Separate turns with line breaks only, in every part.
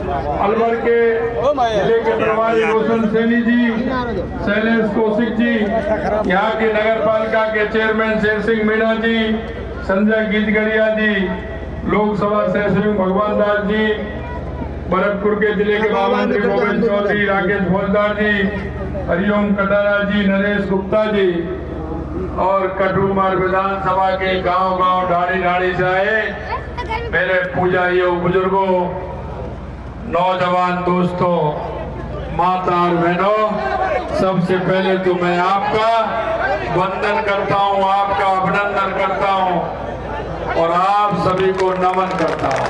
अलवर के जिले के प्रभारी रोशन सैनी जी, शैलेश कौशिक जी, यहाँ की नगर पालिका के चेयरमैन शेर सिंह मीणा जी, संजय गीतगढ़िया जी, लोकसभा से श्री भगवान दास जी, भरतपुर के जिले के महामंत्री गोविंद चौधरी, राकेश भोजदार जी, हरिओम कटारा जी, नरेश गुप्ता जी और कटुमार विधानसभा के गांव-गांव ढाड़ी से आए मेरे पूजाइयों, बुजुर्गों, नौजवान दोस्तों, माता और बहनों, सबसे पहले तो मैं आपका वंदन करता हूं, आपका अभिनंदन करता हूं और आप सभी को नमन करता हूं।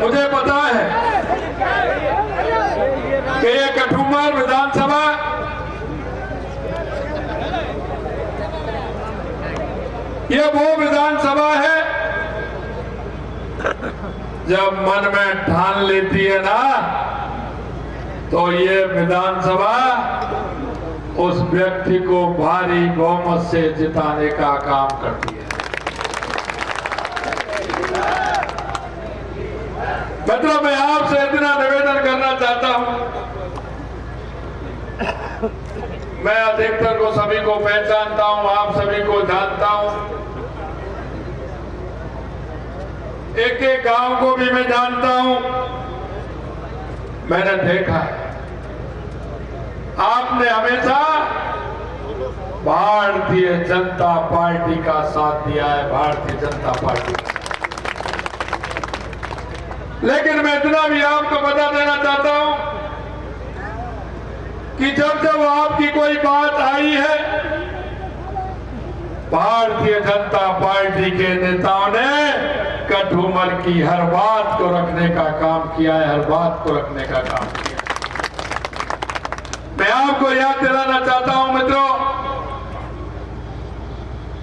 मुझे पता है कि ये कटुमार विधानसभा ये वो विधानसभा है जब मन में ठान लेती है ना, तो ये विधानसभा उस व्यक्ति को भारी बहुमत से जिताने का काम करती है। मतलब मैं आपसे इतना निवेदन करना चाहता हूं, मैं अधिकतर को सभी को पहचानता हूं, आप सभी को जानता हूं, एक एक गांव को भी मैं जानता हूं, मैंने देखा है आपने हमेशा भारतीय जनता पार्टी का साथ दिया है, भारतीय जनता पार्टी का। लेकिन मैं इतना भी आपको बता देना चाहता हूं कि जब जब आपकी कोई बात आई है, भारतीय जनता पार्टी के नेताओं ने कटुमर की हर बात को रखने का काम किया है, हर बात को रखने का काम किया। मैं आपको याद दिलाना चाहता हूं मित्रों,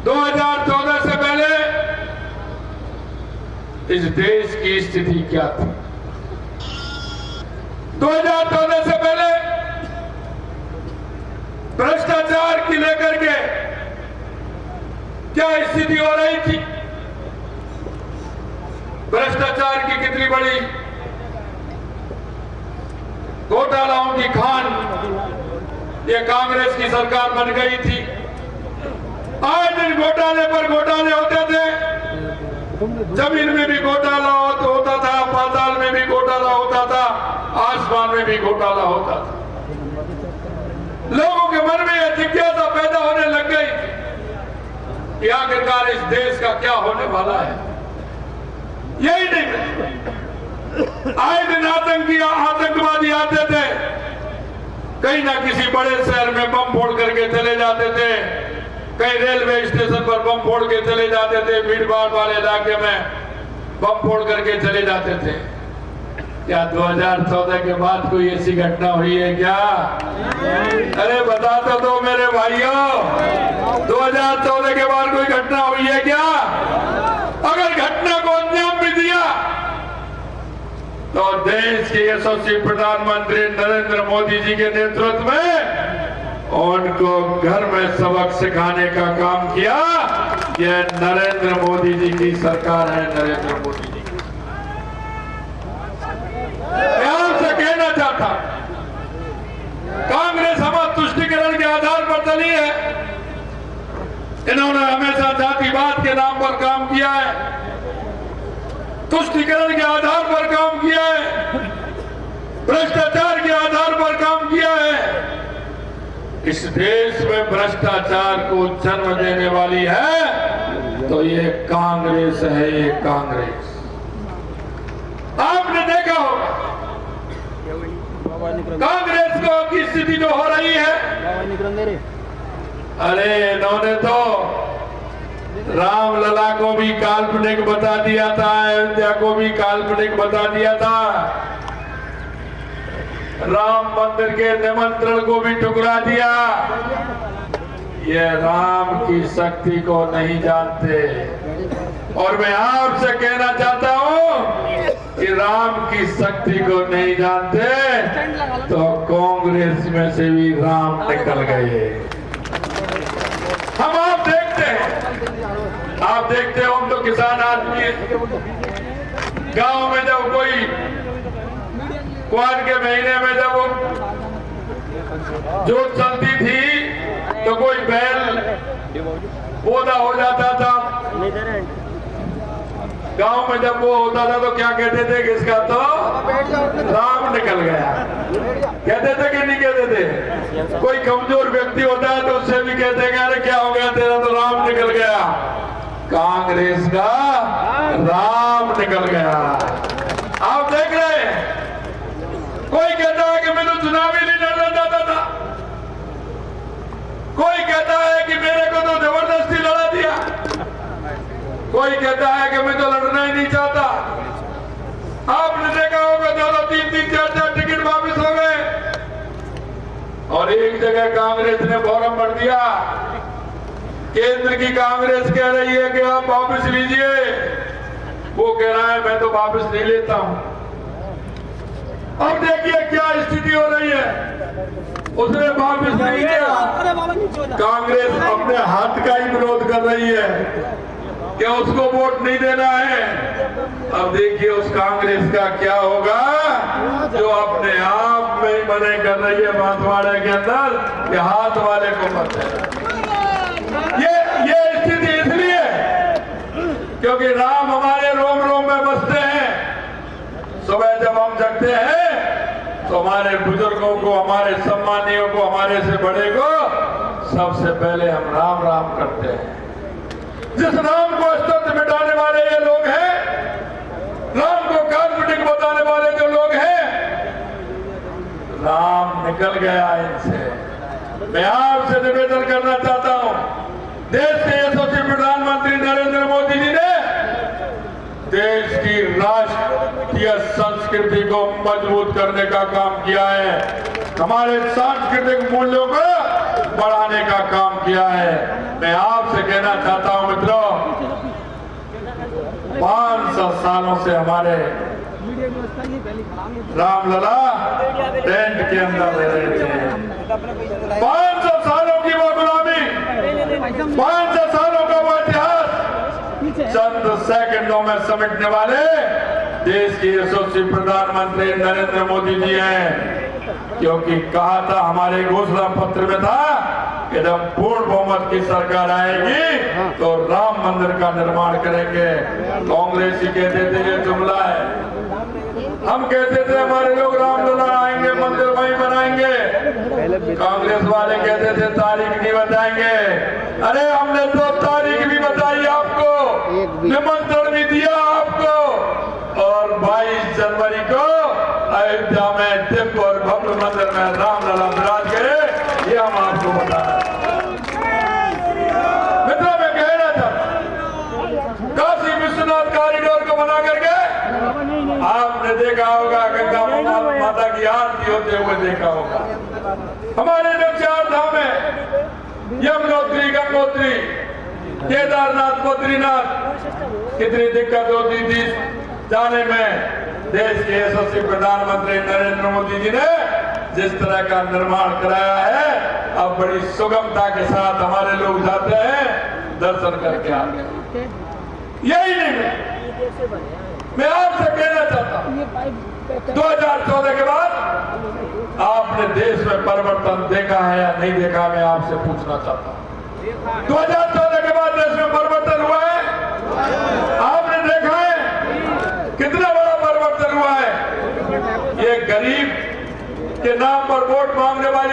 2014 से पहले इस देश की स्थिति क्या थी? 2014 से पहले भ्रष्टाचार की लेकर के क्या स्थिति हो रही थी? भ्रष्टाचार की कितनी बड़ी घोटालाओं की खान ये कांग्रेस की सरकार बन गई थी। आज दिन घोटाले पर घोटाले होते थे, जमीन में भी घोटाला होता था, पाताल में भी घोटाला होता था, आसमान में भी घोटाला होता था। लोगों के मन में यह जिज्ञासा पैदा होने लग गई थी कि आखिरकार इस देश का क्या होने वाला है। यही नहीं, आए दिन आतंकवादी आते थे, कहीं ना किसी बड़े शहर में बम फोड़ करके चले जाते थे, कहीं रेलवे स्टेशन पर बम फोड़ के चले जाते थे, भीड़ भाड़ वाले इलाके में बम फोड़ करके चले जाते थे। क्या 2014 के बाद कोई ऐसी घटना हुई है क्या? अरे बता तो दो मेरे भाइयों, 2014 के बाद कोई घटना हुई है क्या? अगर घटना को अंजाम भी दिया तो देश के यशस्वी प्रधानमंत्री नरेंद्र मोदी जी के नेतृत्व में उनको घर में सबक सिखाने का काम किया। यह नरेंद्र मोदी जी की सरकार है, नरेंद्र मोदी जी। मैं आपसे कहना चाहता, कांग्रेस हमारे तुष्टिकरण के आधार पर चली है। इन्होंने हमेशा जातिवाद के नाम पर काम किया है, तुष्टिकरण के आधार पर काम किया है, भ्रष्टाचार के आधार पर काम किया है। इस देश में भ्रष्टाचार को जन्म देने वाली है तो ये कांग्रेस है, ये कांग्रेस। आपने देखा होगा कांग्रेस को की स्थिति जो हो रही है, अरे इन्होंने तो रामलला को भी काल्पनिक बता दिया था, अयोध्या को भी काल्पनिक बता दिया था, राम मंदिर के निमंत्रण को भी ठुकरा दिया। ये राम की शक्ति को नहीं जानते। और मैं आपसे कहना चाहता हूं कि राम की शक्ति को नहीं जानते तो कांग्रेस में से भी राम निकल गए। हम आप देखते हैं, हम तो किसान आदमी हैं, गांव में जब कोई कुआर के महीने में जब जोत चलती थी तो कोई बैल पौधा हो जाता था। गांव में जब वो होता था तो क्या कहते थे कि इसका तो राम निकल गया, कहते थे कि नहीं कहते थे? कोई कमजोर व्यक्ति होता है तो उससे भी कहते हैं अरे क्या हो गया तेरा तो राम निकल गया। कांग्रेस का राम निकल गया। आप देख रहे हैं, कोई कहता है कि मैं तो चुनाव ही नहीं लड़ना चाहता था, कोई कहता है कि मेरे को तो जबरदस्ती लड़ा दिया, कोई कहता है कि मैं तो लड़ना ही नहीं चाहता। आपने देखा होगा 2-2, 3-3, 4-4 टिकट वापस हो गए और एक जगह कांग्रेस ने फॉर्म भर दिया। केंद्र की कांग्रेस कह रही है कि आप वापस लीजिए, वो कह रहा है मैं तो वापस नहीं लेता हूं। अब देखिए क्या स्थिति हो रही है, उसने वापस नहीं लिया। कांग्रेस अपने हाथ का ही विरोध कर रही है कि उसको वोट नहीं देना है। अब देखिए उस कांग्रेस का क्या होगा जो अपने आप में ही मने कर रही है बांसवाड़े के अंदर कि हाथ वाले को मत देना। ये स्थिति इसलिए क्योंकि राम हमारे रोम रोम में बसते हैं। सुबह जब हम जगते हैं तो हमारे बुजुर्गों को, हमारे सम्मानियों को, हमारे से बड़े को सबसे पहले हम राम राम करते हैं। जिस राम को अस्तित्व मिटाने वाले ये लोग हैं, राम को कॉस्मेटिक बताने वाले जो लोग हैं, राम निकल गया इनसे। मैं आपसे निवेदन करना चाहता हूं, देश के यशस्वी प्रधानमंत्री नरेंद्र मोदी जी ने देश की राष्ट्रीय संस्कृति को मजबूत करने का काम किया है, हमारे सांस्कृतिक मूल्यों को बढ़ाने का काम किया है। मैं आपसे कहना चाहता हूं मित्रों, 500 सालों से हमारे रामलला टेंट के अंदर रह रहे थे। 500 सालों की वो गुलामी, 500 सालों का वो इतिहास चंद सेकंडों में समेटने वाले देश के यशस्वी प्रधानमंत्री नरेंद्र मोदी जी हैं। क्योंकि कहा था हमारे घोषणा पत्र में था कि जब पूर्ण बहुमत की सरकार आएगी तो राम मंदिर का निर्माण करेंगे। कांग्रेस ही कहते थे ये जुमला है, हम कहते थे हमारे लोग रामलला आएंगे, मंदिर वहीं बनाएंगे। कांग्रेस वाले कहते थे तारीख नहीं बताएंगे। अरे हमने तो तारीख भी बताई आपको, निमंत्रण भी दिया आपको, और 22 जनवरी को अयोध्या में दिव्य और भव्य मंदिर में रामलला विराज करे, ये हम आपको बता रहे हैं। मित्रों मैं कहना था, काशी विश्वनाथ कॉरिडोर को बना करके आपने देखा होगा, गंगा माता की आरती होते हुए देखा होगा। हमारे जो 4 धाम है, यमुनोत्री, गंगोत्री, केदारनाथ, बद्रीनाथ, कितनी दिक्कत होती थी जाने में। देश के यशस्वी प्रधानमंत्री नरेंद्र मोदी जी ने जिस तरह का निर्माण कराया है, अब बड़ी सुगमता के साथ हमारे लोग जाते हैं, दर्शन करके आते हैं। यही नहीं, मैं आपसे कहना चाहता हूं 2014 के बाद आपने देश में परिवर्तन देखा है या नहीं देखा, मैं आपसे पूछना चाहता हूं। 2014 के बाद देश में परिवर्तन हुआ है, आपने देखा है कितना बड़ा परिवर्तन हुआ है। ये गरीब के नाम पर वोट मांगने वाले